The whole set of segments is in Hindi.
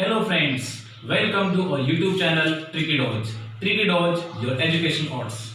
Hello friends, welcome to our YouTube channel Tricky Dodge. Tricky Dodge, your education odds.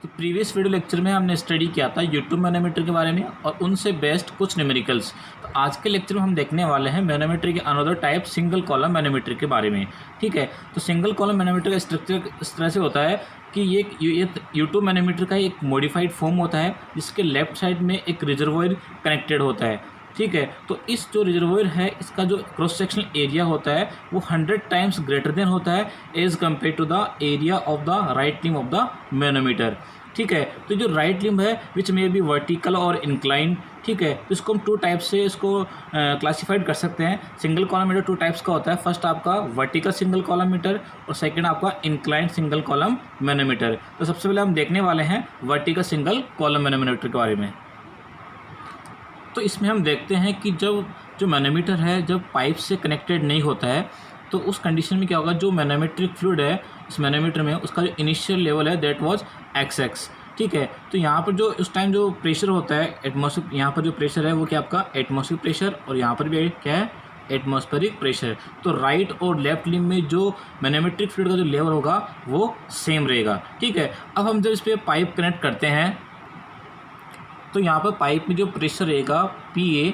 तो प्रीवियस वीडियो लेक्चर में हमने स्टडी किया था यूट्यूब मैनोमीटर के बारे में और उनसे बेस्ट कुछ न्यूमेरिकल्स। तो आज के लेक्चर में हम देखने वाले हैं मैनोमीटर के another type single column manometer के बारे में। ठीक है, तो सिंगल कॉलम मैनोमीटर का स्ट्रक्चर इस तरह से होता है कि ये यूट्यूब मैनोमीटर का एक मॉडिफाइड फॉर्म होता है जिसके लेफ्ट साइड में एक रिजर्वॉयर कनेक्टेड होता है। ठीक है, तो इस जो रिजर्वॉयर है इसका जो क्रॉस सेक्शनल एरिया होता है वो 100 टाइम्स ग्रेटर देन होता है as compare to the area of the right limb of the manometer. ठीक है, तो जो राइट लिम्ब है विच मे बी वर्टिकल और इंक्लाइन। ठीक है, तो इसको हम टू टाइप से इसको क्लासीफाइड कर सकते हैं। Single column meter two types का होता है। फर्स्ट आपका वर्टिकल सिंगल कॉलम मीटर और सेकंड आपका इंक्लाइन सिंगल कॉलम मैनोमीटर। तो सबसे पहले हम देखने वाले हैं वर्टिकल सिंगल कॉलम मैनोमीटर के बारे में। तो इसमें हम देखते हैं कि जब जो मैनोमीटर है जब पाइप से कनेक्टेड नहीं होता है तो उस कंडीशन में क्या होगा, जो मैनोमेट्रिक फ्लूइड है इस मैनोमीटर में उसका जो इनिशियल लेवल है दैट वाज XX। ठीक है, तो यहाँ पर जो उस टाइम जो प्रेशर होता है एटमॉस्फेयर, यहाँ पर जो प्रेशर है वो क्या आपका एटमॉस्फेरिक प्रेशर और यहाँ पर भी क्या है एटमॉस्फेरिक प्रेशर। तो राइट और लेफ्ट लिम्ब में जो मैनोमेट्रिक फ्लूइड का जो लेवल होगा वो सेम रहेगा। ठीक है, अब हम जब इस पर पाइप कनेक्ट करते हैं तो यहाँ पर पाइप में जो प्रेशर रहेगा PA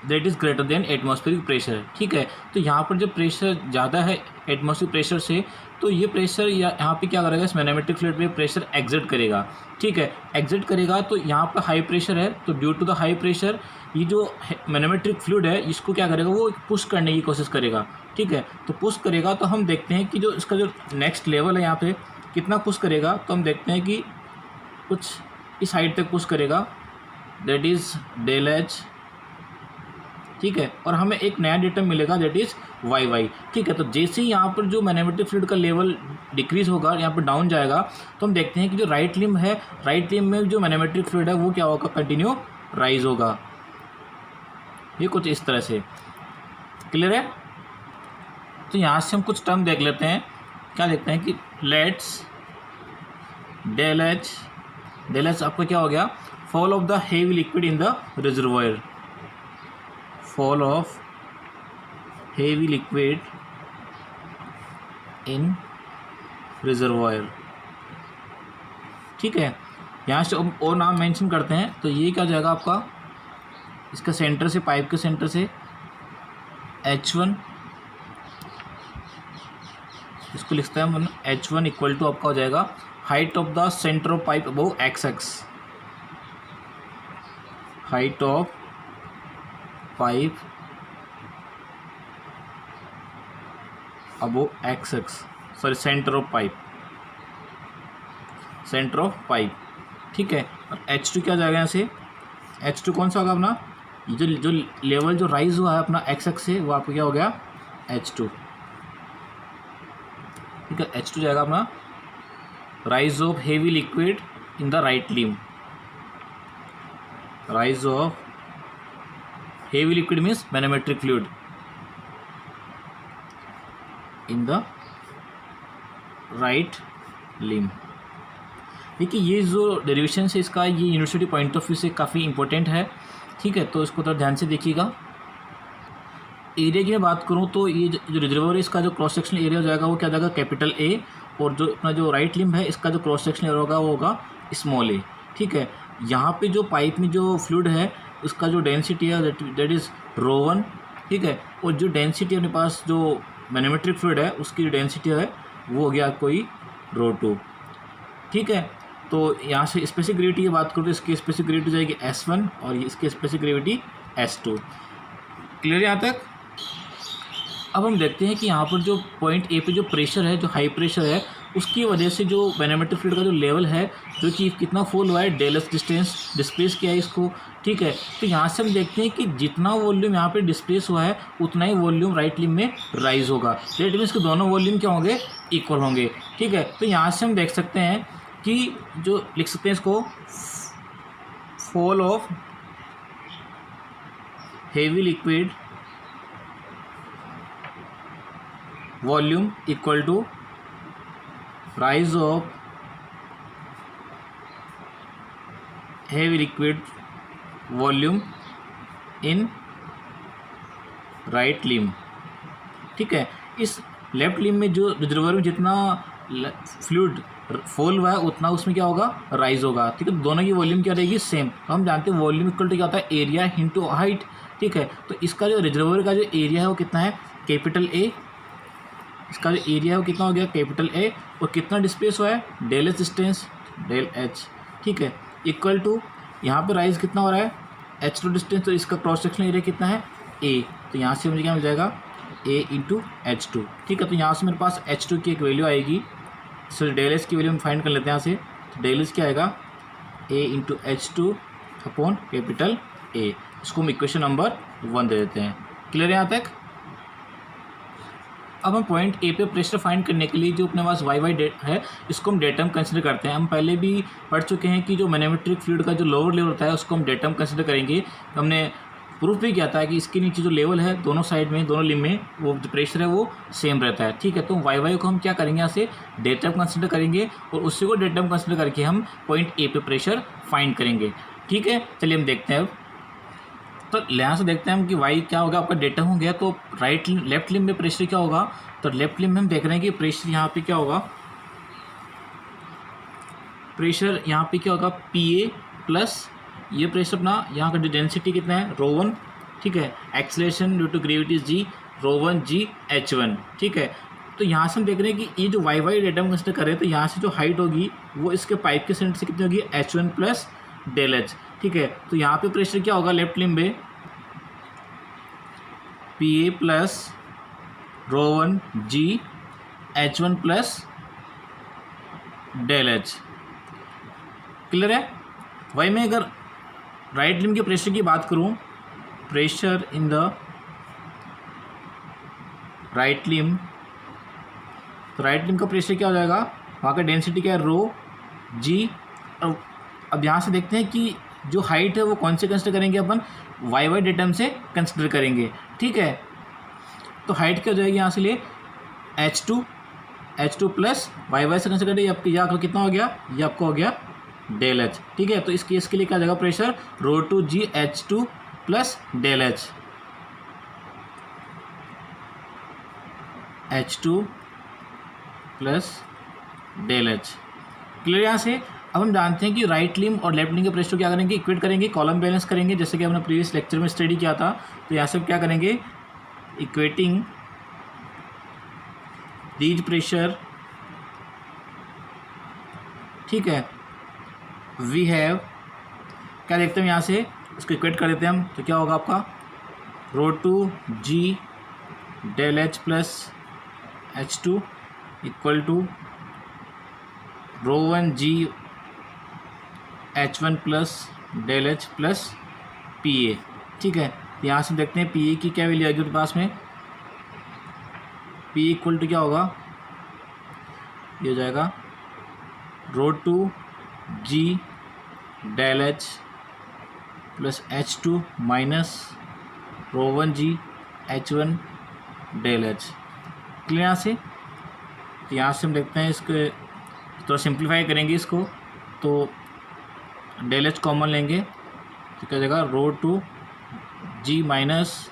that is greater than atmospheric pressure. ठीक है, तो यहाँ पर जब प्रेशर ज़्यादा है एटमॉस्फेरिक प्रेशर से तो ये प्रेशर यहाँ पे क्या करेगा, इस मैनोमेट्रिक फ्लूइड पे प्रेशर एग्जिट करेगा। ठीक है, एग्जिट करेगा तो यहाँ पर हाई प्रेशर है तो due to the high pressure ये जो मैनोमेट्रिक फ्लूइड है इसको क्या करेगा, वो पुश करने की कोशिश करेगा। ठीक है, तो पुश करेगा तो हम देखते हैं कि जो इसका जो नेक्स्ट लेवल है यहाँ पे कितना पुश करेगा, तो हम देखते हैं कि कुछ इस हाइट तक पुश करेगा दैट इज़ ΔH। ठीक है, और हमें एक नया डेटा मिलेगा दैट इज़ YY। ठीक है, तो जैसे ही यहाँ पर जो मैनोमेट्रिक फ्लूइड का लेवल डिक्रीज होगा यहाँ पर डाउन जाएगा तो हम देखते हैं कि जो राइट लिम्ब है राइट लिम्ब में जो मैनोमेट्रिक फ्लूइड है वो क्या होगा, कंटिन्यू राइज होगा। ये कुछ इस तरह से क्लियर है। तो यहाँ से हम कुछ टर्म देख लेते हैं। क्या देखते हैं कि लेट्स ΔH आपका क्या हो गया, fall of the heavy liquid in the reservoir. Fall of heavy liquid in reservoir. ठीक है, यहाँ से और नाम मेंशन करते हैं तो ये क्या जाएगा आपका, इसका सेंटर से पाइप के सेंटर से H1, इसको लिखते हैं हम H1 इक्वल टू आपका हो जाएगा height of the centre of pipe above XX। Height of pipe above XX, sorry centre of pipe, centre of pipe. ठीक है, और H2 क्या जाएगा यहाँ से, H2 कौन सा होगा अपना, जो लेवल जो राइज हुआ है अपना XX से वो आपको क्या हो गया H2। ठीक है, H2 जाएगा अपना rise of heavy liquid in the right limb. Rise of heavy liquid means manometric fluid in the right limb. देखिए ये जो डेरिवेशन है इसका ये यूनिवर्सिटी पॉइंट ऑफ व्यू से काफ़ी इंपॉर्टेंट है। ठीक है, तो इसको थोड़ा ध्यान से देखिएगा। एरिया की मैं बात करूँ तो ये जो रिजर्वॉयर इसका जो क्रॉस सेक्शनल एरिया हो जाएगा वो क्या जाएगा कैपिटल A, और जो अपना जो राइट लिम्ब है इसका जो क्रॉस सेक्शनल एरिया होगा वो होगा स्मॉल a। ठीक है, यहाँ पे जो पाइप में जो फ्लूइड है उसका जो डेंसिटी है दैट इज़ ρ1। ठीक है, और जो डेंसिटी अपने पास जो मैनोमेट्रिक फ्लूइड है उसकी डेंसिटी है वो हो गया कोई ρ2। ठीक है, तो यहाँ से स्पेसिफिक ग्रेविटी की बात करूँ तो इसकी स्पेसिफिक ग्रेविटी जाएगी S1 और इसकी स्पेसिफिक ग्रेविटी S2। क्लियर यहाँ तक। अब हम देखते हैं कि यहाँ पर जो पॉइंट A पे जो प्रेशर है जो हाई प्रेशर है उसकी वजह से जो मैनोमेट्रिक फ्लूइड का जो लेवल है जो कि कितना फॉल हुआ है ΔH डिस्टेंस डिस्प्लेस किया है इसको। ठीक है, तो यहाँ से हम देखते हैं कि जितना वॉल्यूम यहाँ पे डिस्प्लेस हुआ है उतना ही वॉल्यूम राइट लिम्ब में राइज होगा। दैट मीन्स कि दोनों वॉल्यूम क्या होंगे, इक्वल होंगे। ठीक है, तो यहाँ से हम देख सकते हैं कि जो लिख सकते हैं इसको fall of heavy liquid volume equal to rise of heavy liquid volume in right limb। ठीक है, इस लेफ्ट लिम्ब में जो रिजर्वर में जितना फ्लूइड फॉल हुआ है उतना उसमें क्या होगा, राइज होगा। ठीक है, दोनों की वॉल्यूम क्या रहेगी, सेम। तो हम जानते हैं वॉल्यूम इक्वल टू क्या होता है, एरिया इंटू हाइट। ठीक है, तो इसका जो रिजर्वर का जो एरिया है वो कितना है, कैपिटल ए। इसका जो एरिया है वो कितना हो गया, कैपिटल ए। और कितना डिस्प्लेस हुआ है, del h distance, del h. ठीक है, इक्वल टू यहाँ पे राइज कितना हो रहा है, एच टू डिस्टेंस, तो इसका क्रॉस सेक्शनल एरिया कितना है, ए। तो यहाँ से मुझे क्या मिल जाएगा, ए इंटू एच टू। ठीक है, तो यहाँ से मेरे पास एच टू की एक वैल्यू आएगी। सो डेल एच की वैल्यू हम फाइंड कर लेते हैं यहाँ से। तो डेल एच क्या आएगा, A into H two upon capital A. इसको हम इक्वेशन नंबर 1 दे देते हैं। क्लियर है यहाँ तक। अब हम पॉइंट ए पे प्रेशर फाइंड करने के लिए जो अपने पास वाई वाई है इसको हम डेटम कंसिडर करते हैं। हम पहले भी पढ़ चुके हैं कि जो मैनोमेट्रिक फ्लूइड का जो लोअर लेवल होता है उसको हम डेटम कंसिडर करेंगे। हमने प्रूफ भी किया था कि इसके नीचे जो लेवल है दोनों साइड में, दोनों लिम्ब में वो जो प्रेशर है वो सेम रहता है। ठीक है, तो वाई वाई को हम क्या करेंगे, यहाँ से डेटम कंसिडर करेंगे और उसी को डेटम कंसिडर करके हम पॉइंट ए पे प्रेशर फाइंड करेंगे। ठीक है, चलिए हम देखते हैं अब। तो यहाँ से देखते हैं हम कि वाई क्या होगा, आपका डेटम हो गया। तो लेफ्ट लिम्ब में प्रेशर क्या होगा, तो लेफ्ट लिम्ब में हम देख रहे हैं कि प्रेशर यहाँ पे क्या होगा, प्रेशर यहाँ पे क्या होगा, पी ए प्लस ये प्रेशर अपना यहाँ का डेंसिटी कितना है, रो 1। ठीक है, acceleration due to gravity g, rho 1 g h 1। ठीक है, तो यहाँ से हम देख रहे हैं कि ये जो वाई वाई डेटम कंसिडर कर रहे हैं तो यहाँ से जो हाइट होगी वो इसके पाइप के सेंटर से कितनी होगी, एच 1 प्लस डेल एच। ठीक है, तो यहाँ पे प्रेशर क्या होगा, लेफ्ट लिम्ब में p a plus rho 1 g h 1 plus del h. Clear है। वही मैं अगर राइट लिम्ब के प्रेशर की बात करूं, pressure in the right limb, तो राइट लिम्ब का प्रेशर क्या हो जाएगा, वहाँ का डेंसिटी क्या है, रो जी। अब यहाँ से देखते हैं कि जो हाइट है वो कौन से कंसिडर करेंगे, अपन वाई वाई डेटम से कंसिडर करेंगे। ठीक है, तो हाइट क्या हो जाएगी, यहाँ से लिए h two plus y y से कंसिडर करेंगे। आपको यह आपका कितना हो गया, ये आपका हो गया डेल एच। ठीक है, तो इस केस के लिए क्या जाएगा, pressure rho 2 g h 2 plus del h, h 2 plus del h. Clear यहाँ से। अब हम जानते हैं कि राइट लिम्ब और लेफ्ट लिम्ब के प्रेशर क्या करेंगे, इक्वेट करेंगे, कॉलम बैलेंस करेंगे, जैसे कि हमने प्रीवियस लेक्चर में स्टडी किया था। तो यहाँ से क्या करेंगे, इक्वेटिंग दीज प्रेशर। ठीक है, वी हैव, क्या देखते हैं यहाँ से, इसको इक्वेट कर देते हैं हम। तो क्या होगा आपका, rho 2 g del h plus h 2 equal to rho 1 g h 1 plus del h plus P A. ठीक है, यहाँ से देखते हैं पी ए की क्या वैल्यू आएगी उसके पास में, पी इक्वल टू क्या होगा, ये हो जाएगा rho 2 g del h plus h 2 minus rho 1 g h 1 del h. Clear यहाँ से। तो यहाँ से हम देखते हैं इसको थोड़ा सिंप्लीफाई करेंगे इसको, तो डेल एच कॉमन लेंगे तो क्या जाएगा, रो 2 जी माइनस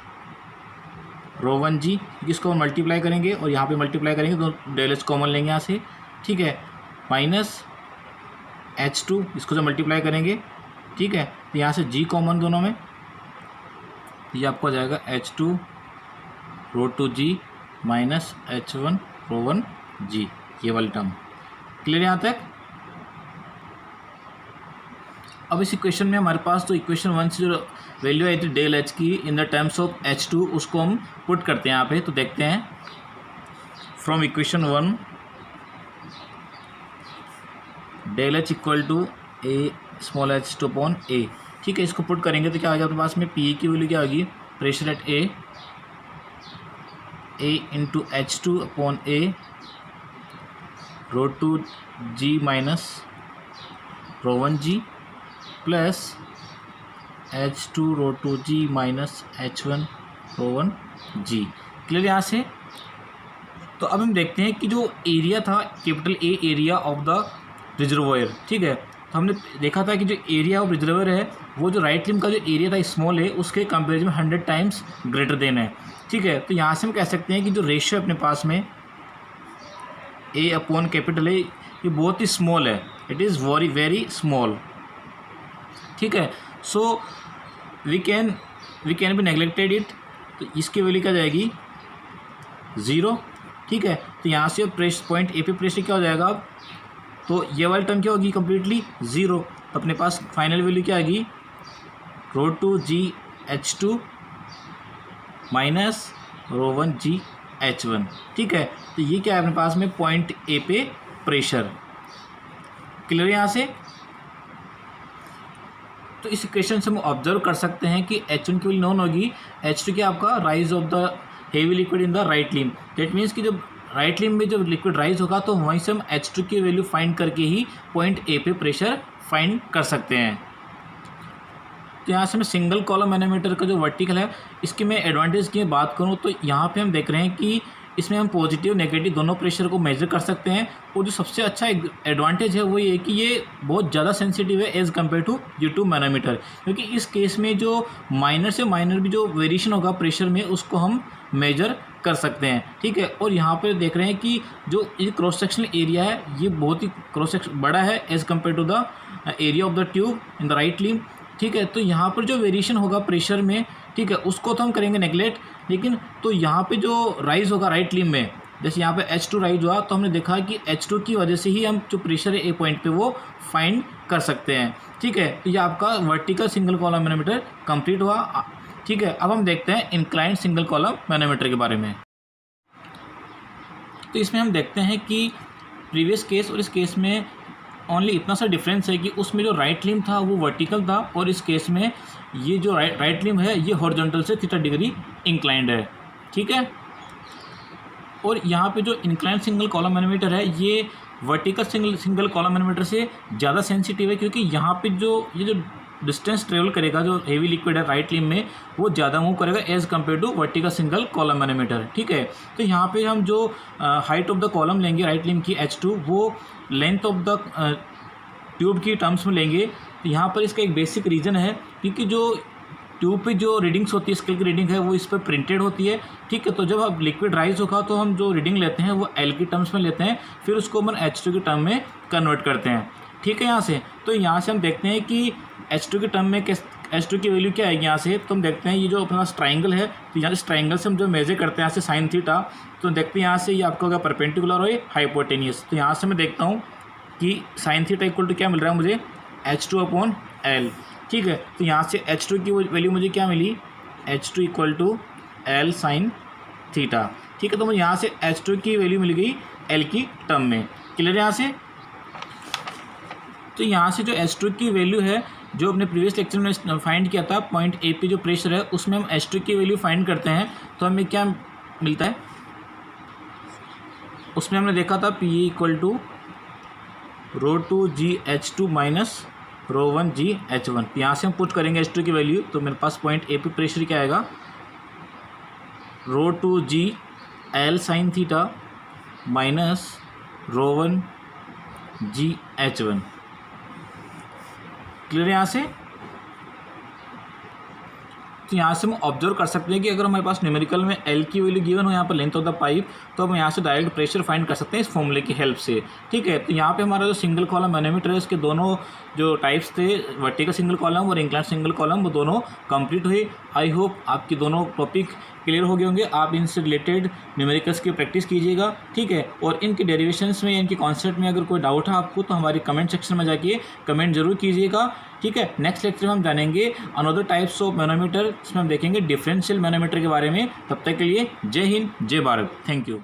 रो 1 जी, इसको मल्टीप्लाई करेंगे और यहाँ पे मल्टीप्लाई करेंगे तो डेल एच कॉमन लेंगे यहाँ से। ठीक है, माइनस एच 2, इसको जो मल्टीप्लाई करेंगे। ठीक है, तो यहाँ से जी कॉमन दोनों में, ये आपको आ जाएगा H 2 rho 2 g minus h 1 rho 1 जी, ये वाली टर्म। क्लियर यहाँ तक। अब इस इक्वेशन में हमारे पास तो इक्वेशन 1 से जो वैल्यू आई थी डेल एच की in the terms of H 2, उसको हम पुट करते हैं यहाँ पे। तो देखते हैं from equation 1 del h equal to a small h 2 upon a. ठीक है, इसको पुट करेंगे तो क्या आ जाएगा अपने पास में, पी की वैल्यू क्या होगी, pressure at a into h 2 upon a rho 2 g minus rho 1 g plus h 2 rho 2 g minus h 1 rho 1 g. Clear यहाँ से। तो अब हम देखते हैं कि जो एरिया था capital A area of the reservoir, ठीक है। तो हमने देखा था कि जो एरिया ऑफ रिजर्वोयर है वो जो राइट लिम्ब का जो एरिया था स्मॉल है उसके कंपेरिजन में 100 टाइम्स ग्रेटर देन है, ठीक है। तो यहाँ से हम कह सकते हैं कि जो रेशियो अपने पास में ए अपॉन कैपिटल ए ये बहुत ही स्मॉल है, it is very very small, ठीक है। So we can be neglected it, तो इसकी वैल्यू क्या जाएगी 0, ठीक है। तो यहाँ से पॉइंट ए पे प्रेशर क्या हो जाएगा अब, तो ये वाली टर्म क्या होगी कम्प्लीटली 0। तो अपने पास फाइनल वैल्यू क्या आएगी ρ2GH2 माइनस ρ1GH1, ठीक है। तो ये क्या है अपने पास में पॉइंट ए पे प्रेशर, क्लियर है यहाँ से। तो इस इक्वेशन से हम ऑब्जर्व कर सकते हैं कि H1 की वैल्यू नॉन होगी, H2 क्या आपका rise of the heavy liquid in the right limb, that means कि जब राइट लिम्ब में जब लिक्विड राइज होगा तो वहीं से हम H2 की वैल्यू फाइंड करके ही पॉइंट ए पे प्रेशर फाइंड कर सकते हैं। तो यहाँ से मैं सिंगल कॉलम मैनोमीटर का जो वर्टिकल है इसकी मैं एडवांटेज की बात करूँ तो यहाँ पे हम देख रहे हैं कि इसमें हम पॉजिटिव नेगेटिव दोनों प्रेशर को मेजर कर सकते हैं। और जो सबसे अच्छा एडवांटेज है वो ये कि ये बहुत ज़्यादा सेंसिटिव है as compare to U tube manometer, क्योंकि इस केस में जो माइनर से माइनर भी जो वेरिएशन होगा प्रेशर में उसको हम मेजर कर सकते हैं, ठीक है। और यहाँ पर देख रहे हैं कि जो ये क्रॉस सेक्शनल एरिया है ये बहुत ही क्रॉस सेक्शन बड़ा है as compare to the area of the tube in the right limb, ठीक है। तो यहाँ पर जो वेरिएशन होगा प्रेशर में, ठीक है, उसको तो हम करेंगे नेगलेक्ट, लेकिन तो यहाँ पे जो राइज होगा राइट लिम्ब में, जैसे यहाँ पे H2 राइज हुआ तो हमने देखा कि H2 की वजह से ही हम जो प्रेशर है ए पॉइंट पे वो फाइंड कर सकते हैं, ठीक है। तो ये आपका vertical single column manometer complete हुआ, ठीक है। अब हम देखते हैं इंक्लाइंड सिंगल कॉलम मैनोमीटर के बारे में। तो इसमें हम देखते हैं कि प्रीवियस केस और इस केस में ओनली इतना सा डिफरेंस है कि उसमें जो राइट लिम्ब था वो वर्टिकल था और इस केस में ये जो राइट लिम्ब है ये हॉरिजॉन्टल से 30 डिग्री इंक्लाइंड है, ठीक है। और यहाँ पे जो इंक्लाइंड सिंगल कॉलम मैनोमीटर है ये वर्टिकल सिंगल कॉलम मैनोमीटर से ज़्यादा सेंसिटिव है, क्योंकि यहाँ पे ये जो डिस्टेंस ट्रेवल करेगा जो हेवी लिक्विड है राइट लिम्ब में वो ज़्यादा मूव करेगा as compare to vertical single column manometer, ठीक है। तो यहाँ पे हम जो हाइट ऑफ द कॉलम लेंगे राइट लिम्ब की H2 वो लेंथ ऑफ द ट्यूब की टर्म्स में लेंगे। तो यहाँ पर इसका एक बेसिक रीज़न है क्योंकि जो ट्यूब पे जो रीडिंग्स होती है स्केल की रीडिंग है वो इस पर प्रिंटेड होती है, ठीक है। तो जब अब लिक्विड राइज होगा तो हम जो रीडिंग लेते हैं वो L की टर्म्स में लेते हैं, फिर उसको हम H2 की टर्म में कन्वर्ट करते हैं, ठीक है। यहाँ से तो यहाँ से हम देखते हैं कि H2 की टर्म में H2 की वैल्यू क्या आएगी यहाँ से, तो हम देखते हैं ये जो अपना ट्राइंगल है तो यहाँ से ट्राइंगल से हम जो मेजर करते हैं यहाँ से साइन थीटा, तो देखते हैं यहाँ से ये आपका होगा परपेंडिकुलर और ये हाइपोटेनियस। तो यहाँ से मैं देखता हूँ कि साइन थीटा इक्वल टू क्या मिल रहा है मुझे H2/L, ठीक है। तो यहाँ से H2 की वैल्यू मुझे क्या मिली H2 equal to L sine theta, ठीक है। तो मुझे यहाँ से H2 की वैल्यू मिल गई L की टर्म में, क्लियर है यहाँ से। तो यहाँ से जो H2 की वैल्यू है जो अपने प्रीवियस लेक्चर में फाइंड किया था पॉइंट ए पे जो प्रेशर है उसमें हम H2 की वैल्यू फाइंड करते हैं तो हमें क्या मिलता है, उसमें हमने देखा था P equal to ρ2GH2 minus ρ1GH1। यहाँ से हम पुट करेंगे H2 की वैल्यू तो मेरे पास पॉइंट ए पे प्रेशर क्या आएगा ρ2GL sine theta minus ρ1GH1, clear है यहाँ से। तो यहाँ से हम ऑब्जर्व कर सकते हैं कि अगर हमारे पास न्यूमेरिकल में L की वैल्यू गिवन हो यहाँ पर लेंथ ऑफ द पाइप तो हम यहाँ से डायरेक्ट प्रेशर फाइंड कर सकते हैं इस फॉर्मूले की हेल्प से, ठीक है। तो यहाँ पे हमारा जो सिंगल कॉलम मैनोमीटर है इसके दोनों जो टाइप्स थे वर्टिकल सिंगल कॉलम और इंक्लाइंड सिंगल कॉलम वो दोनों कंप्लीट हुए। आई होप आपकी दोनों टॉपिक क्लियर हो गए होंगे, आप इनसे रिलेटेड न्यूमेरिकल्स की प्रैक्टिस कीजिएगा, ठीक है। और इनकी डेरिवेशंस में इनके कॉन्सेप्ट में अगर कोई डाउट है आपको तो हमारी कमेंट सेक्शन में जाके कमेंट जरूर कीजिएगा, ठीक है। नेक्स्ट लेक्चर में हम जानेंगे अनदर टाइप्स ऑफ मैनोमीटर, इसमें हम देखेंगे डिफरेंशियल मैनोमीटर के बारे में। तब तक के लिए जय हिंद जय भारत, थैंक यू।